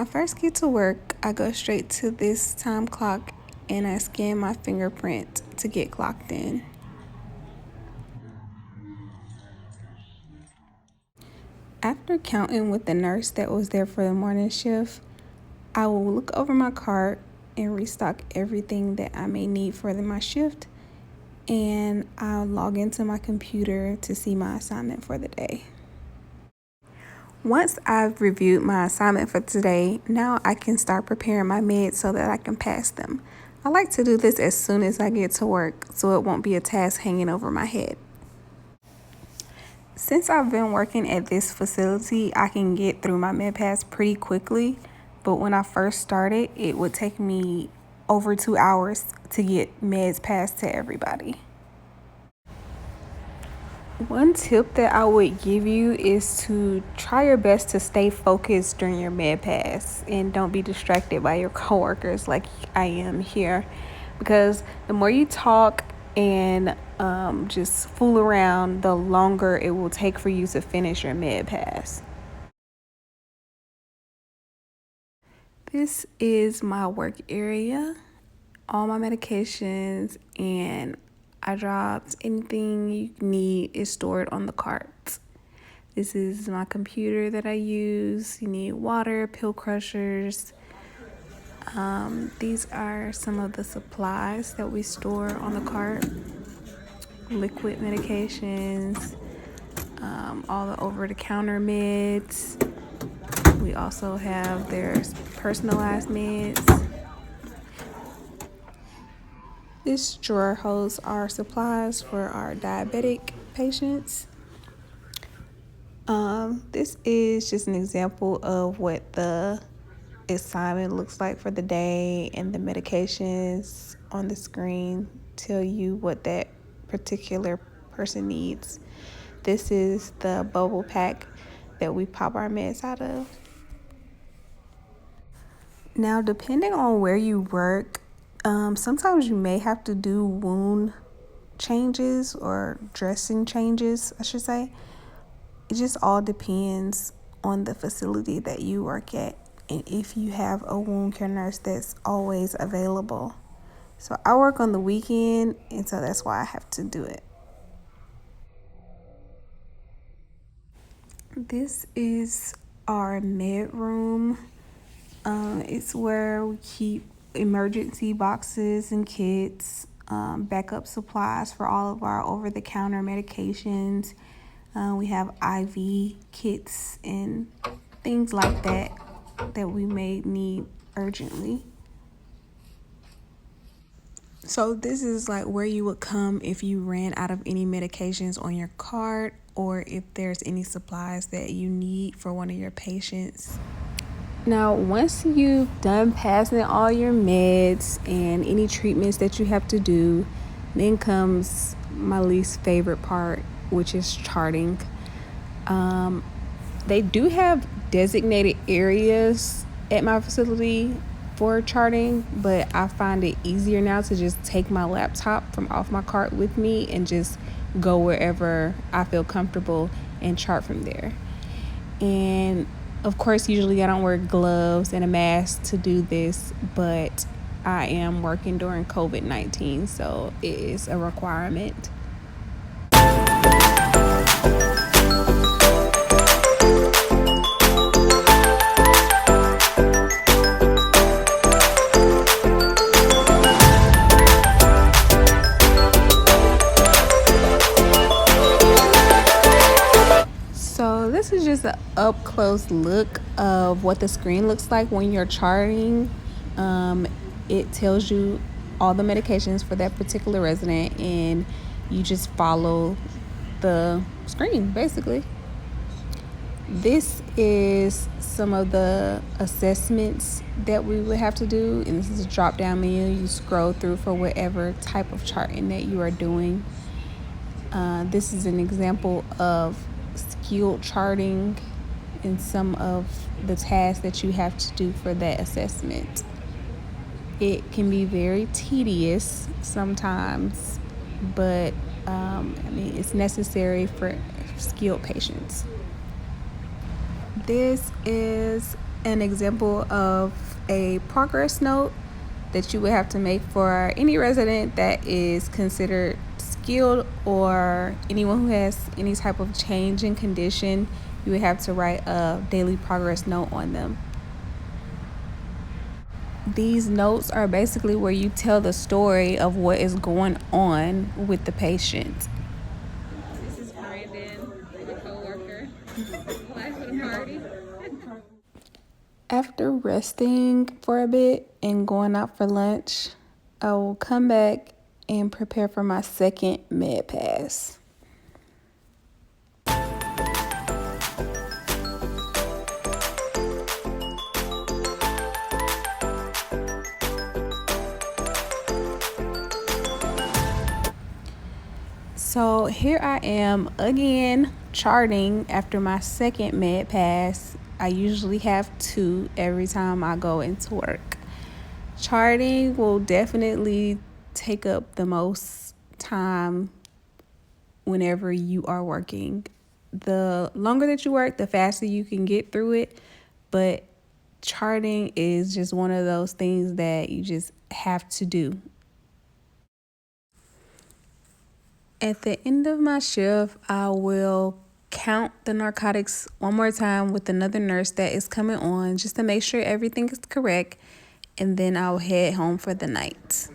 I first get to work, I go straight to this time clock and I scan my fingerprint to get clocked in. After counting with the nurse that was there for the morning shift, I will look over my cart and restock everything that I may need for my shift, and I'll log into my computer to see my assignment for the day. Once I've reviewed my assignment for today, now I can start preparing my meds so that I can pass them. I like to do this as soon as I get to work so it won't be a task hanging over my head. Since I've been working at this facility, I can get through my med pass pretty quickly, but when I first started, it would take me over 2 hours to get meds passed to everybody. One tip that I would give you is to try your best to stay focused during your med pass and don't be distracted by your coworkers like I am here, because the more you talk and just fool around, the longer it will take for you to finish your med pass. This is my work area. All my medications and eye drops, anything you need is stored on the cart. This is my computer that I use. You need water, pill crushers. These are some of the supplies that we store on the cart. Liquid medications, all the over-the-counter meds. We also have their personalized meds. This drawer holds our supplies for our diabetic patients. This is just an example of what the assignment looks like for the day, and the medications on the screen tell you what that particular person needs. This is the bubble pack that we pop our meds out of. Now, depending on where you work, sometimes you may have to do wound changes or dressing changes, I should say. It just all depends on the facility that you work at and if you have a wound care nurse that's always available. So I work on the weekend, and so that's why I have to do it. This is our med room. It's where we keep emergency boxes and kits, backup supplies for all of our over-the-counter medications. We have IV kits and things like that we may need urgently. So this is like where you would come if you ran out of any medications on your cart, or if there's any supplies that you need for one of your patients. Now, once you've done passing all your meds and any treatments that you have to do, then comes my least favorite part, which is charting. They do have designated areas at my facility for charting, but I find it easier now to just take my laptop from off my cart with me and just go wherever I feel comfortable and chart from there. And of course, usually I don't wear gloves and a mask to do this, but I am working during COVID-19, so it is a requirement. So this is just an up-close look of what the screen looks like when you're charting. It tells you all the medications for that particular resident, and you just follow the screen, basically. This is some of the assessments that we would have to do, and this is a drop-down menu. You scroll through for whatever type of charting that you are doing. This is an example of skilled charting and some of the tasks that you have to do for that assessment. It can be very tedious sometimes, but it's necessary for skilled patients. This is an example of a progress note that you would have to make for any resident that is considered skilled or anyone who has any type of change in condition. You would have to write a daily progress note on them. These notes are basically where you tell the story of what is going on with the patient. This is Brandon, my coworker. Life of the party. After resting for a bit and going out for lunch, I will come back and prepare for my second med pass. So here I am again charting after my second med pass. I usually have 2 every time I go into work. Charting will definitely take up the most time whenever you are working. The longer that you work, the faster you can get through it. But charting is just one of those things that you just have to do. At the end of my shift, I will count the narcotics one more time with another nurse that is coming on just to make sure everything is correct. And then I'll head home for the night.